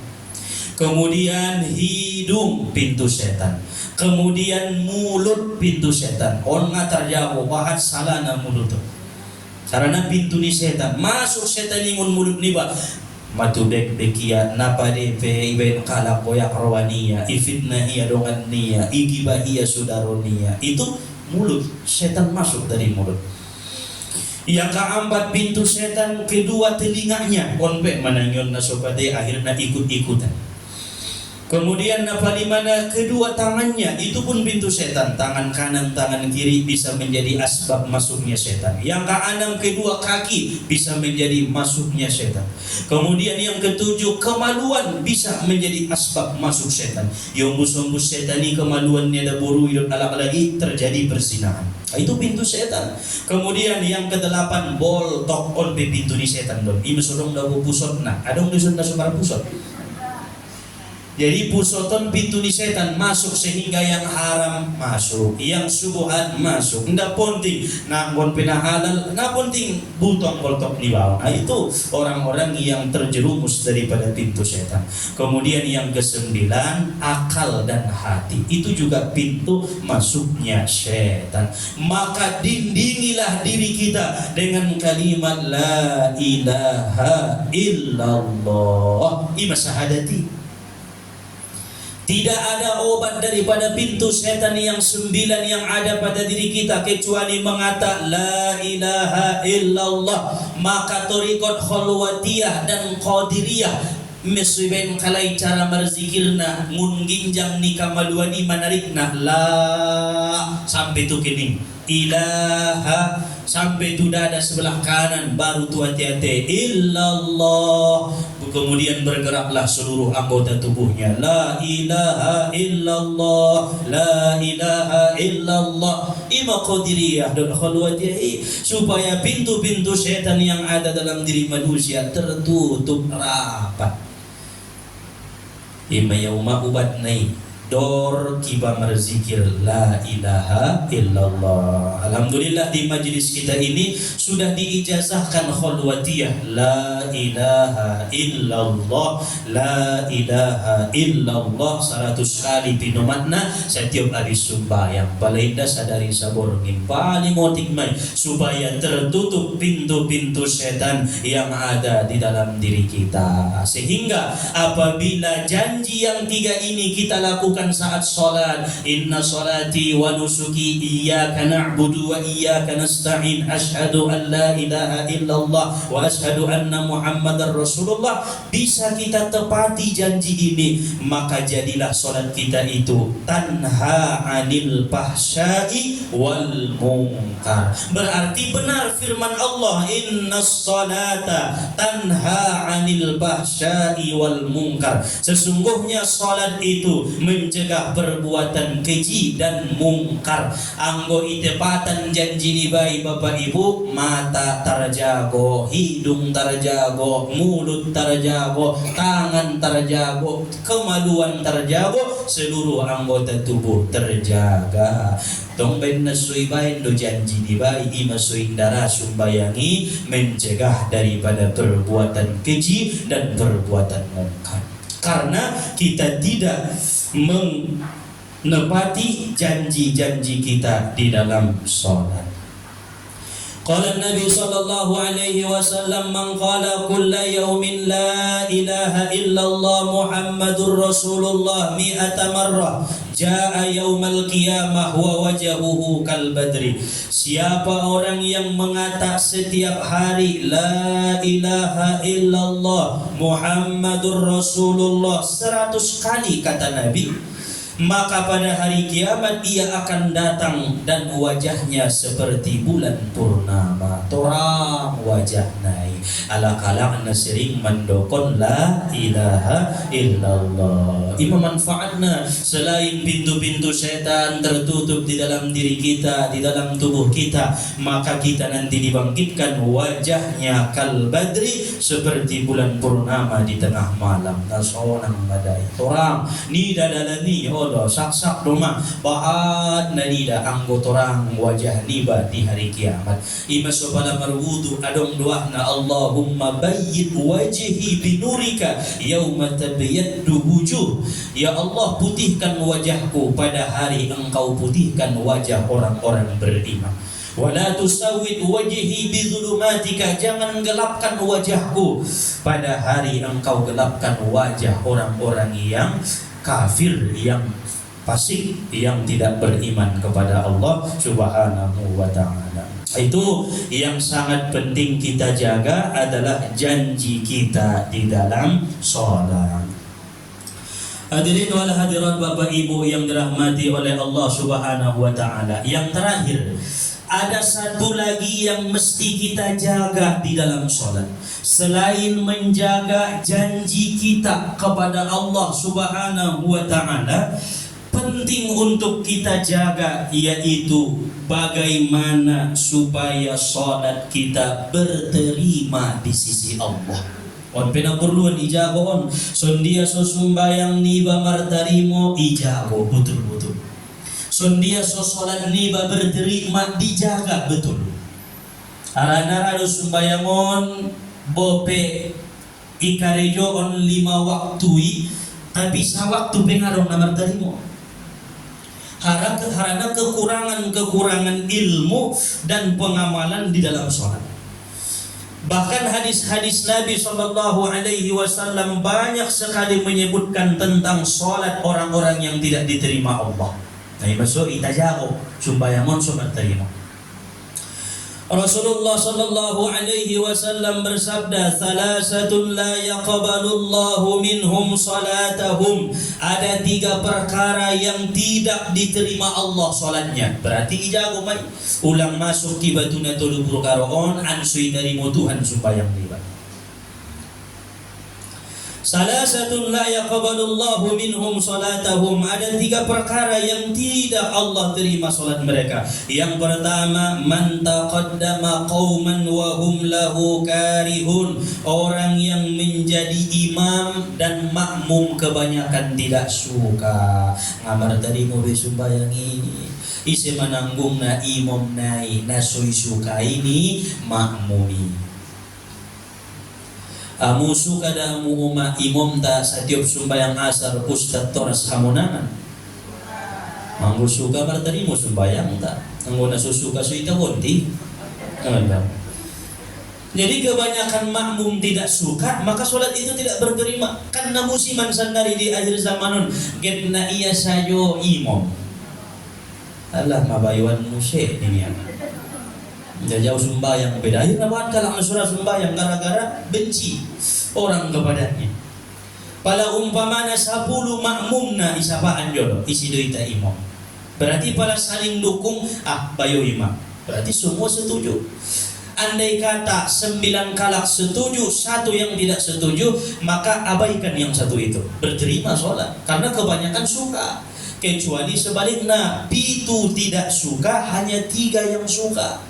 Kemudian hidung pintu setan, kemudian mulut pintu setan. On ngatar jago bahat salana mulut tu. Karena pintu ni setan masuk setan ingun mulut ni ba matubek bekia napade pe iben kala boyak rawaniya ifitna hiya dongan niya igibah hiya sudaroniya. Itu mulut, setan masuk dari mulut. Yang keempat pintu setan kedua telinganya, onpe manangyon na sopade akhirnya ikut-ikutan. Kemudian napalimana kedua tangannya, itu pun pintu setan. Tangan kanan, tangan kiri bisa menjadi asbab masuknya setan. Yang keenam kedua kaki bisa menjadi masuknya setan. Kemudian yang ketujuh kemaluan bisa menjadi asbab masuk setan. Yang bumbus setan ini kemaluannya ada buru hidup alak lagi terjadi persinahan. Itu pintu setan. Kemudian yang kedelapan boltok on pintu di setan don. Ini sorong dawu pusot nah. Adong di sunda sumber pusot. Jadi pusoton pintu ni setan masuk sehingga yang haram masuk, yang subuhat masuk. Ndak penting nak bon pinahalal, ndak penting butong boltok di bawah. Nah, itu orang-orang yang terjerumus daripada pintu setan. Kemudian yang ke-9 akal dan hati. Itu juga pintu masuknya setan. Maka dindingilah diri kita dengan kalimat la ilaha illallah. Ima syahadati. Tidak ada obat daripada pintu setan yang 9 yang ada pada diri kita kecuali mengata la ilaha illallah. Maka torikot khalwatiyah dan qadiriyah mesuben kalai cara berzikirna ngun ginjang ni kamaluani manarikna la sampai tu kini ilaha sampai tu dada sebelah kanan baru tu hati-hati illallah. Kemudian bergeraklah seluruh anggota tubuhnya la ilaha illallah la ilaha illallah. Ima qadiriyah dan khalwatiyah supaya pintu-pintu setan yang ada dalam diri manusia tertutup rapat. Ima yauma ubat nai dor kiba berzikir la ilaha illallah. Alhamdulillah di majlis kita ini sudah diijazahkan khalwatiyah la ilaha illallah la ilaha illallah 100 kali pinomatna setiap habis sembahyang. Balainda sadari sabor ngin paling otik mai supaya tertutup pintu-pintu setan yang ada di dalam diri kita, sehingga apabila janji yang 3 ini kita lakukan lakukan saat salat. Inna salati wa nusuki iyyaka na'budu wa iyyaka nasta'in. Asyhadu an la ilaha illallah wa asyhadu anna Muhammadar Rasulullah. Bisa kita tepati janji ini, maka jadilah salat kita itu tanha 'anil fahsya'i wal munkar. Berarti benar firman Allah, innas salata tanha 'anil fahsya'i wal munkar. Sesungguhnya salat itu mencegah perbuatan keji dan mungkar. Anggo itepatan janji ni bayi Bapak Ibu, mata terjago, hidung terjago, mulut terjago, tangan terjago, kemaluan terjago, seluruh anggota tubuh terjaga. Tong ben nasui bain do janji di bayi imasuin darah sumbayangi mencegah daripada perbuatan keji dan perbuatan mungkar. Karena kita tidak menepati janji-janji kita di dalam salat. Qala Nabi sallallahu alaihi wasallam, man qala kulla yawmin la ilaha illallah Muhammadur Rasulullah mi'ata marrah jaa yaumal qiyamah wa wajhuhu kal badri. Siapa orang yang mengata setiap hari la ilaha illallah Muhammadur Rasulullah 100 kali kata Nabi, maka pada hari kiamat ia akan datang dan wajahnya seperti bulan purnama, torang wajah naik. Ala-kalakna sering mendokon la ilaha illallah. Ima manfaatna selain pintu-pintu setan tertutup di dalam diri kita, di dalam tubuh kita, maka kita nanti dibangkitkan wajahnya kal badri, seperti bulan purnama di tengah malam. Nasonang badai torang ni dadalani sak-sak doma bahat nanida anggota orang wajah niba di hari kiamat. Ima sobala marwudu adong doana Allahumma bayyid wajhi binurika yauma tabyaddu wujuh. Ya Allah, putihkan wajahku pada hari engkau putihkan wajah orang-orang beriman. Wala tusawwid wajhi bidzulumatika, jangan gelapkan wajahku pada hari engkau gelapkan wajah orang-orang yang kafir, yang fasik, yang tidak beriman kepada Allah Subhanahu wa ta'ala. Itu yang sangat penting kita jaga adalah janji kita di dalam sholat. Hadirin wal hadirat Bapak Ibu yang dirahmati oleh Allah Subhanahu wa ta'ala. Yang terakhir, ada satu lagi yang mesti kita jaga di dalam sholat. Selain menjaga janji kita kepada Allah Subhanahu wa ta'ala, penting untuk kita jaga, yaitu bagaimana supaya sholat kita berterima di sisi Allah. On pena perluan ijago on, sondia sosumbayang niba martarimo ijago betul-betul. Sondia sosolat niba berterima dijaga betul. Arana sumbayangon bope ikarejo on 5 waktui, tapi sawaktu pengarong na martarimo. Karena kekurangan ilmu dan pengamalan di dalam sholat. Bahkan hadis-hadis Nabi Sallallahu Alaihi Wasallam banyak sekali menyebutkan tentang sholat orang-orang yang tidak diterima Allah. Nah, masuk itajago sumbayangon sholat terima. Rasulullah Sallallahu Alaihi Wasallam bersabda, "Salasatun la yaqbalullahu minhum salatahum." Ada 3 perkara yang tidak diterima Allah salatnya. Berarti ijago mai ulang masuk kibatuna tulu perkara on ansui dari Tuhan supaya libat. Salasatun la yaqbalullahu minhum salatahum. Ada 3 perkara yang tidak Allah terima salat mereka. Yang pertama, man taqaddama qauman wa hum lahu karihun. Orang yang menjadi imam dan makmum kebanyakan tidak suka. Ngamar tadi mau besumbayangi isi menanggung na imam nai nasui suka ini makmumi. Amu suka dah amu imam ta setiap sumbayang asar ustad toras hamunangan. Manggu suka berterima sumbayang ta. Anggo na susuka suita konti. Jadi kebanyakan makmum tidak suka, maka sholat itu tidak berterima. Karena musiman sandari di akhir zamanun, getna iya sayo imam. Alah mabayuan musik ini ya. Jauh sembahyang beda. Akhirnya buat kalau surah sembahyang gara-gara benci orang kepadanya. Pada umpamana 10 makmumna isapaan jodoh isi doita imam. Berarti pada saling dukung bayo imam. Berarti semua setuju. Andai kata 9 kalak setuju, 1 yang tidak setuju, maka abaikan yang 1 itu. Berterima sholat. Karena kebanyakan suka. Kecuali sebaliknya, pitu tidak suka, hanya 3 yang suka.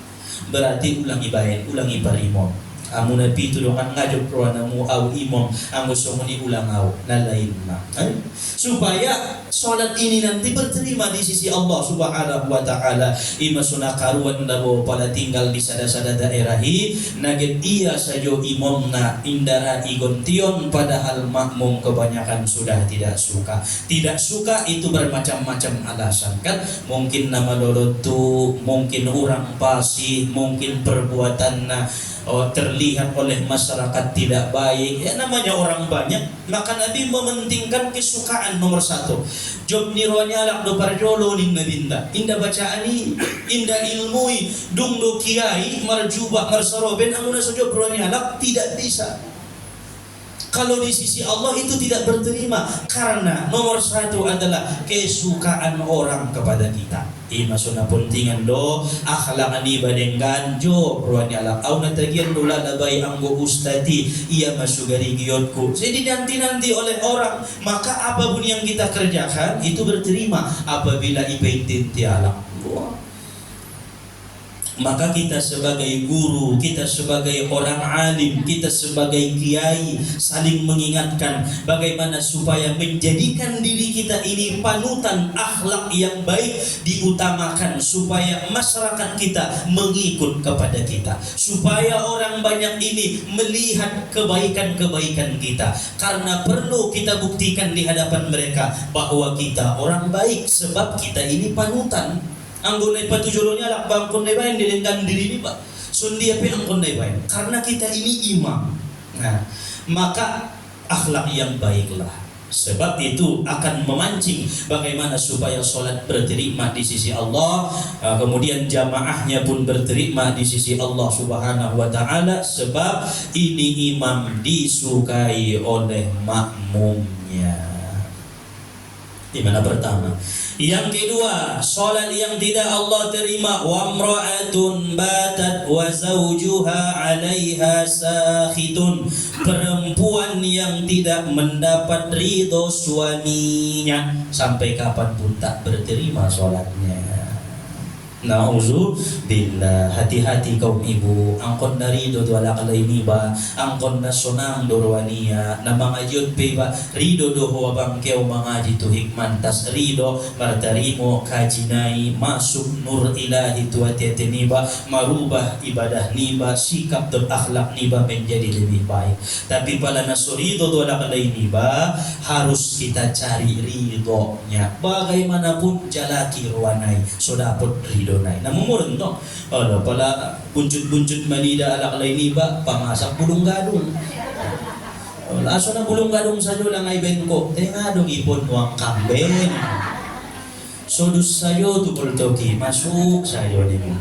Berarti ulangi bayan, ulangi parimon. Amuna pitu dongan ngajak ruanamu au imam, anggo somoni ulang au nalain na. Supaya sholat ini nanti berterima di sisi Allah Subhanahu wa taala. Ima sunah karuan dabo pada tinggal di sada-sada daerahi naget iya sajo imamna indara igontion, padahal makmum kebanyakan sudah tidak suka. Tidak suka itu bermacam-macam alasan kan. Mungkin nama lolotu, mungkin orang pasi, mungkin perbuatanna terlihat oleh masyarakat tidak baik. Ya namanya orang banyak, maka Nabi mementingkan kesukaan nomor 1. Job nironya lak do parjolo ning nabinda. Indah bacaani, indah ilmui, dung do kiai marjubah marsaroben amuna sojo ronya lak tidak bisa. Kalau di sisi Allah itu tidak berterima, karena nomor 1 adalah kesukaan orang kepada kita. Ima suna puntingan do akhlak ani badeng ganjo ruani alak au natagian dula labai anggo ustadi ia masugari giotku. Jadi nanti oleh orang, maka apapun yang kita kerjakan itu berterima apabila ibaitin tialak. Maka kita sebagai guru, kita sebagai orang alim, kita sebagai kiai saling mengingatkan bagaimana supaya menjadikan diri kita ini panutan akhlak yang baik diutamakan, supaya masyarakat kita mengikut kepada kita, supaya orang banyak ini melihat kebaikan-kebaikan kita, karena perlu kita buktikan di hadapan mereka bahwa kita orang baik sebab kita ini panutan. Anggun nai patujolonya lak bangkon nai bayan dilenggan diri ini pak. Sundi apa angkon nai bayan? Karena kita ini imam. Nah, maka akhlak yang baiklah. Sebab itu akan memancing bagaimana supaya solat berterima di sisi Allah, kemudian jamaahnya pun berterima di sisi Allah Subhanahu wa taala, sebab ini imam disukai oleh makmumnya. Di mana pertama. Yang kedua, salat yang tidak Allah terima, wa imra'atun batat wa zawjuha 'alaiha sakhitun, perempuan yang tidak mendapat ridho suaminya sampai kapanpun tak berterima salatnya. Nauzubillah. Hati-hati kaum ibu, angkon na rido do ala kalaini ba, angkon na sonang dorwania na mga yun pe ba rido do ho abang keo mga dito hikman tas rido martarimo kajinai masuk nur ilahi tuwati niba, marubah ibadah niba, sikap dan akhlak niba menjadi lebih baik. Tapi pala na surido do ala kalaini ba, harus kita cari ridonya. Bagaimanapun jalaki ruanai so dapat rido nai. Namun murun to. Ada pala buncut-buncut manida alak lain iba pamasak bulung gadung. Laso na bulung gadung sajo lang ay ben ko. Tengadong ipon mo ang kambing. Sodus sayo tukul toki masuk sayo ni mo.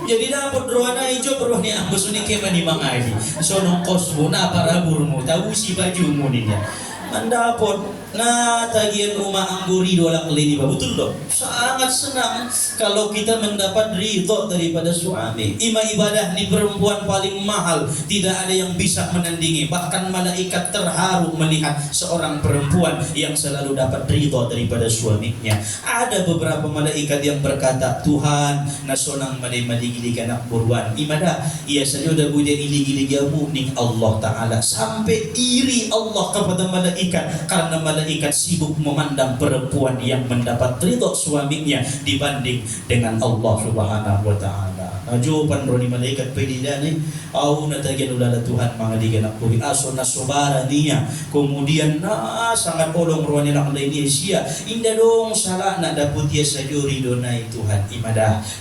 Jadi dapat ruana hijau berwarna yang besunike mani mangadi. Sonong kosmo na para burmo tahu si baju mo niya. Mandapot na tagian rumah anggur ridho ala kelini, betul dong. Sangat senang kalau kita mendapat ridho daripada suami. Ima ibadah ni perempuan paling mahal, tidak ada yang bisa menandingi. Bahkan malaikat terharu melihat seorang perempuan yang selalu dapat ridho daripada suaminya. Ada beberapa malaikat yang berkata, Tuhan nasonang madi-madi anak buruan. Imada ia saja dah bude ilig-iligamu ning Allah Taala, sampai iri Allah kepada malaikat karena malaikat sibuk memandang perempuan yang mendapat ridho suaminya dibanding dengan Allah Subhanahu wa taala. Najupan ro ni malaikat pwede ni au natagyan ulala Tuhan mga diganak ko aso na sobara niya kemudian na sangat olong ro ni lang lain siya inda dong sala na dapat dia sa juri donai Tuhan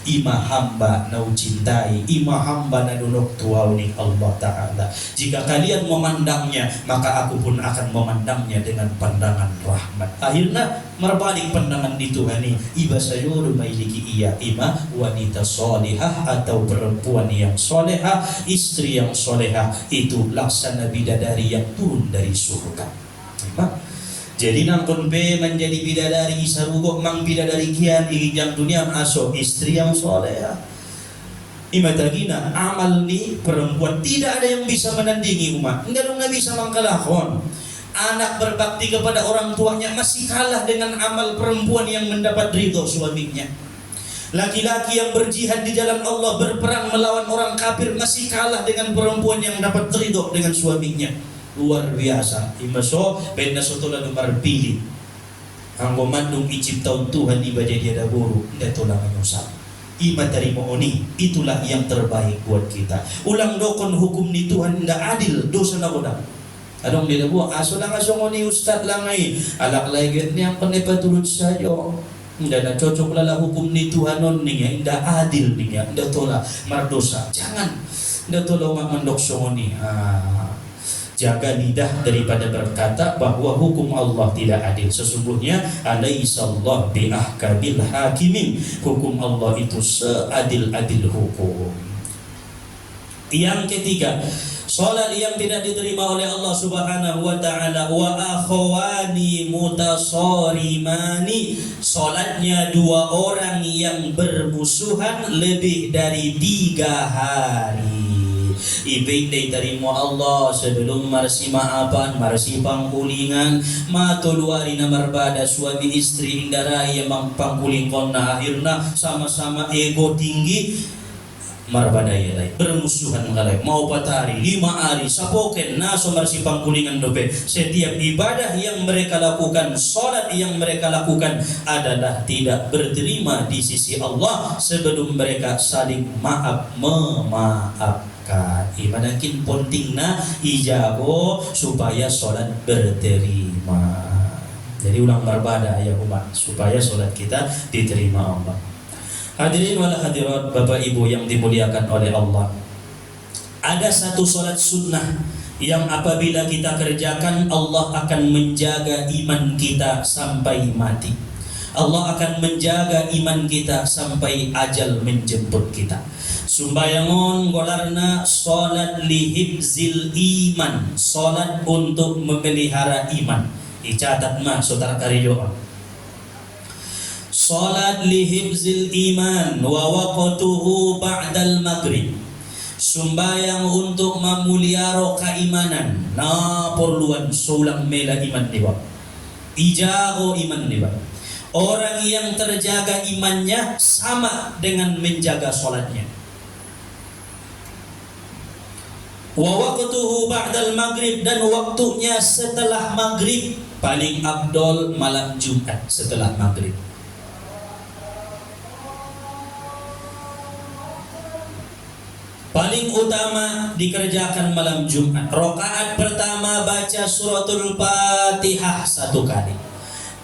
ima hamba na ucintai ima hamba na dunok tuaw ni Allah Ta'ala. Jika kalian memandangnya maka aku pun akan memandangnya dengan pandangan rahmat. Akhirnya merbalik pandangan di Tuhan ini iba sayur mailiki ia ima wanita solehah atau perempuan yang solehah, istri yang solehah itu laksana bidadari yang turun dari surga. Jadi nangkon pe menjadi bidadari sarugok mang bidadari kian yang dunia aso istri yang solehah. Imatagina amal ni perempuan tidak ada yang bisa menandingi umat. Enggak bisa mengkalahkan. Anak berbakti kepada orang tuanya masih kalah dengan amal perempuan yang mendapat ridho suaminya. Laki-laki yang berjihad di jalan Allah berperang melawan orang kafir masih kalah dengan perempuan yang dapat ridho dengan suaminya. Luar biasa. Imaso benda sotola nomor pilih. Anggo mandung icip tahun Tuhan iba jadi ada buru. Nda tola menyusah. Ima terima oni. Itulah yang terbaik buat kita. Ulang dokon hukum ni Tuhan nda adil. Dosa na kodang. Adong dia buat aso lang asong ni ustad lang ay alak lagi niyang panipatulod sayo. Nda na cocok lala hukum ni Tuhan non niya. Nda adil niya. Nda tola mardosa. Jangan. Nda tola mamandok ni. Jaga lidah daripada berkata bahwa hukum Allah tidak adil. Sesungguhnya alaihissallahu biahkamil hakimin. Hukum Allah itu seadil-adil hukum. Yang ketiga, salat yang tidak diterima oleh Allah Subhanahu wa taala wa akhwani mutasarimani. Salatnya dua orang yang bermusuhan lebih dari 3 hari. Ibig day tarimo Allah sebelum marsi maapan, marsi pangkulingan, matuluari na marbada suami istri hindarai yang pangkulingkon na akhirna sama-sama ego tinggi marbada yalay bermusuhan ngalay mau patari 5 hari sapoken naso marsi pangkulingan dope. Setiap ibadah yang mereka lakukan, salat yang mereka lakukan adalah tidak berterima di sisi Allah sebelum mereka saling memaafkan. Imanakin penting na ijago supaya solat berterima. Jadi ulang berbada ya umat supaya solat kita diterima Allah. Hadirin wal hadirat Bapak Ibu yang dimuliakan oleh Allah. Ada satu solat sunnah yang apabila kita kerjakan Allah akan menjaga iman kita sampai mati. Allah akan menjaga iman kita sampai ajal menjemput kita. Sumbayangon golarna salat lihibzil iman, salat untuk memelihara iman. Dicatat mah saudara kariyo. Salat lihibzil iman wa waqtuhu ba'dal maghrib. Sumbayang untuk memuliaro keimanan. Na perluan sulang mela iman diba. Ijago iman diba. Orang yang terjaga imannya sama dengan menjaga salatnya. Wa waqtuhu ba'dal maghrib, dan waktunya setelah maghrib. Paling afdol malam Jumat setelah maghrib. Paling utama dikerjakan malam Jumat. Rakaat pertama baca suratul Fatihah 1 kali.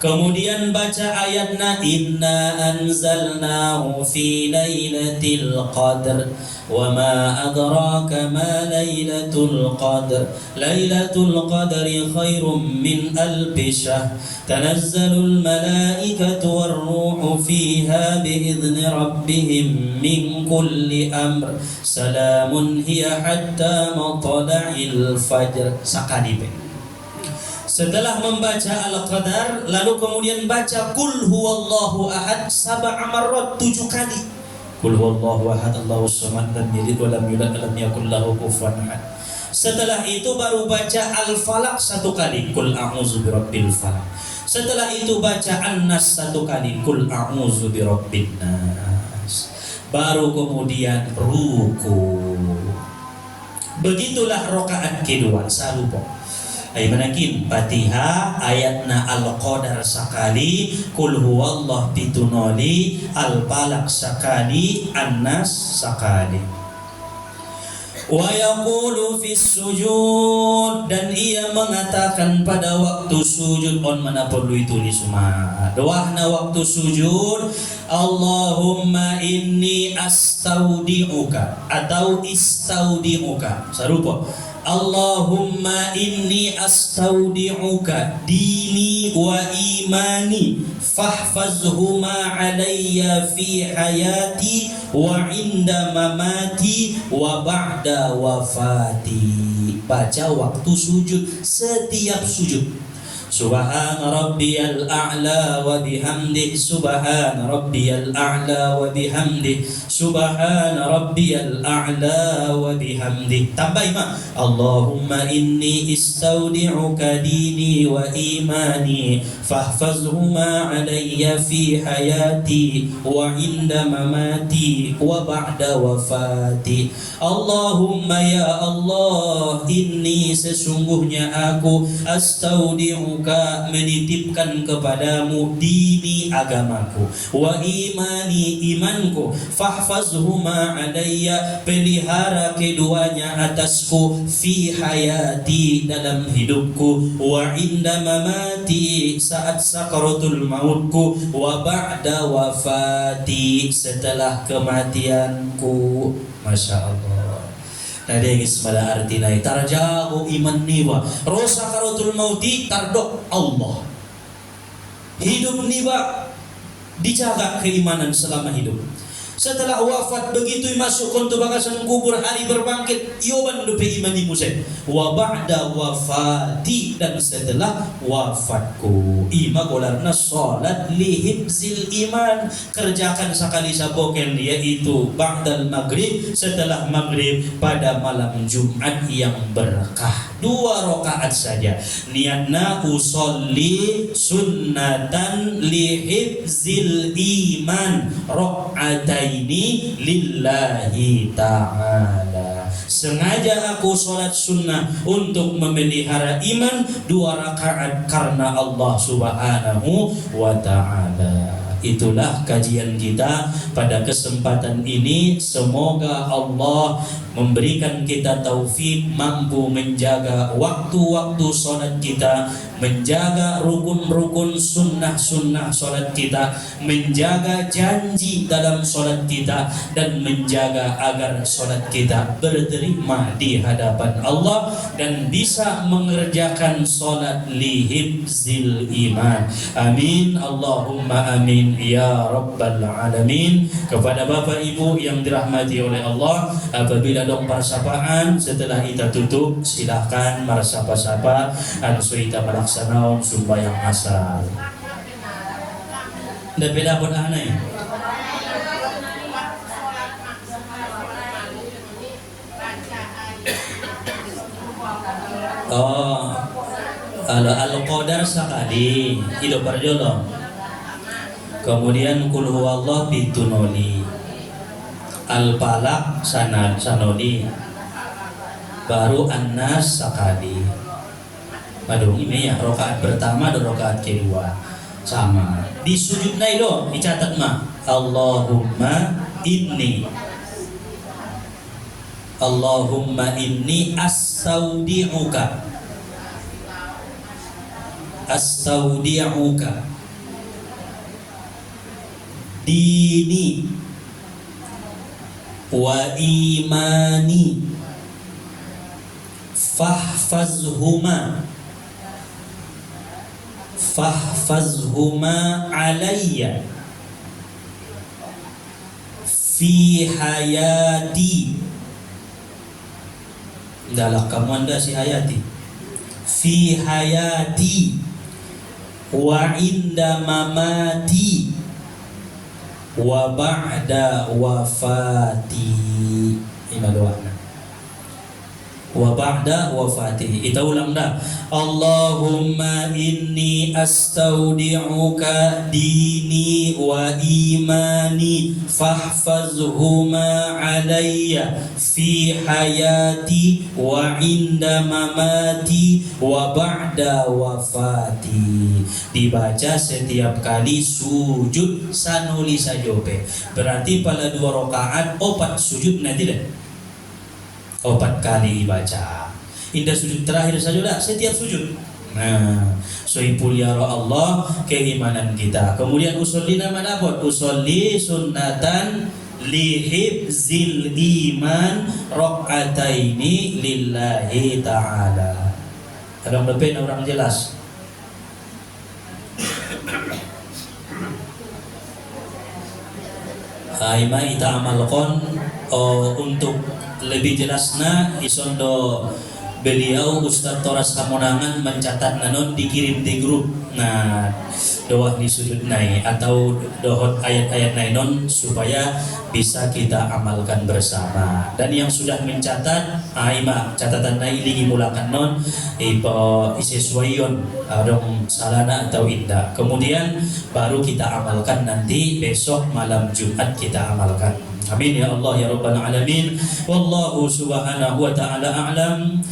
Kemudian baca ayatna inna anzalnahu fi lailatul qadr wa ma adraka ma lailatul qadr lailatul qadri khairum min alfi syahr tanazzalul malaikatu war ruhu fiha biidzni rabbihim min kulli amr salamun hiya hatta matla'il fajr. Sakali. Setelah membaca Al-Qadar, lalu kemudian baca Qul huwallahu ahad 7 marrat 7 kali. Qul huwallahu ahad Allahus samad lam yalid wa lam yulad wa lam yakul lahu kufuwan ahad. Setelah itu baru baca Al-Falaq 1 kali, Qul a'udzu birabbil falaq. Setelah itu baca An-Nas 1 kali, Qul a'udzu birabbin nas. Baru kemudian ruku. Begitulah rakaat kedua, salupo. Ay manakin Fatihah ayatna Al-Qadar sakali, Qul huwallah pitunoli, Al-Falaq sakali, An-Nas sakali. Wa yaqulu fis sujud, dan ia mengatakan pada waktu sujud, on mana perlu itu ni semua. Doahna waktu sujud, Allahumma inni astaudi'uka atau istaudi'uka. Sarupa. Allahumma inni astaudi'uka dini wa imani fahfazhuma alayya fi hayati wa inda mamati wa ba'da wafati. Baca waktu sujud, setiap sujud. Subhana rabbiyal a'la wa bihamdih, subhana rabbiyal a'la wa bihamdih, subhana rabbiyal a'la wa bihamdih. Tambah ima, Allahumma inni istaudi'uka dini wa imani fahfazhuma alayya fi hayati wa inda mamati wa ba'da wafati. Allahumma ya Allah, inni sesungguhnya aku astaudi'uka menitipkan kepadamu dini agamaku, wa imani imanku, fahfazhuma alayya pelihara keduanya atasku, fi hayati dalam hidupku, wa inda mamati saat sakaratul mautku, wa ba'da wafati setelah kematianku. Masya Allah. Tadi pada arti lain tarjahu iman niwa rosa karotul mauti tardok Allah. Hidup niwa dijaga keimanan selama hidup. Setelah wafat begitu masuk kontu bakasan kubur, hari berbangkit yoban lupa iman di musai. Wa ba'da wafati, dan setelah wafatku. Ima golarna salat lihibzil iman, kerjakan sekali saboken, yaitu ba'dal maghrib, setelah maghrib pada malam Jumat yang berkah. 2 rakaat saja. Niatna usolli sunnatan lihibzil iman raka'ataini lillahi ta'ala. Sengaja aku sholat sunnah untuk memelihara iman 2 rakaat karena Allah subhanahu wa ta'ala. Itulah kajian kita pada kesempatan ini. Semoga Allah memberikan kita taufik mampu menjaga waktu-waktu sholat kita, menjaga rukun-rukun sunnah-sunnah sholat kita, menjaga janji dalam sholat kita, dan menjaga agar sholat kita berterima di hadapan Allah dan bisa mengerjakan sholat lihibzil iman. Amin Allahumma amin ya rabbal alamin. Kepada Bapak Ibu yang dirahmati oleh Allah, apabila dong persapaan setelah kita tutup, silahkan marsapa-sapa ansu kita melaksanakan sembahyang asar. Nda beda pun aneh. Oh, Al-Qadar sekali, hidup berjolong. Kemudian Qul huwallah bitunoli, Al-Falaq sanodi, baru An-Nas sekali. Aduh, ini ya rakaat pertama dan rakaat kedua sama. Di sujud nailo dicatat mah Allahumma inni astaudi'uka dini wa imani fahfazhuma alayya fi hayati. Dalam kamu anda si hayati, fi hayati wa inda mamati wa ba'da wafati. Ini doanya. wa ba'da wafatihi. Kita ulang dah. Allahumma inni astaudi'uka dini wa imani fahfazhuma alayya fi hayati wa inda mamati wa ba'da wafati. Dibaca setiap kali sujud sanuli sajope. Berarti pada 2 rakaat 4 sujud nanti deh. 4 kali baca. Indah sujud terakhir saja dah, setiap sujud. Nah, soipul ya Allah keimanan kita. Kemudian usolli nama dapat usolli sunnatan lihibzil iman rakaataini lillahi ta'ala. Orang lebih orang jelas. Aima ita amalkan untuk lebih jelasnya isondo beliau Ustaz Toras Kamonangan mencatat nanon dikirim di grup. Nah, doa di sudut naik atau dohot ayat-ayat nainon supaya bisa kita amalkan bersama. Dan yang sudah mencatat aima catatan naik lagi mulakan non ipo isesuaion dong salana atau indah. Kemudian baru kita amalkan nanti besok malam Jumat kita amalkan. Amin ya Allah ya Rabbal Alamin. Wallahu subhanahu wa ta'ala a'lam.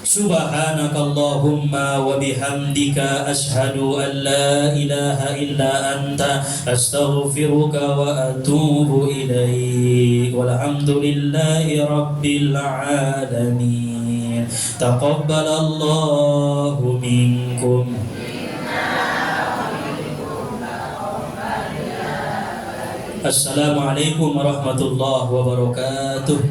Subhanakallahumma wa bihamdika ashhadu an la ilaha illa anta astaghfiruka wa atubu ilaik. Walhamdulillahi rabbil alamin. Taqabbalallahu minkum. Assalamualaikum warahmatullahi wabarakatuh.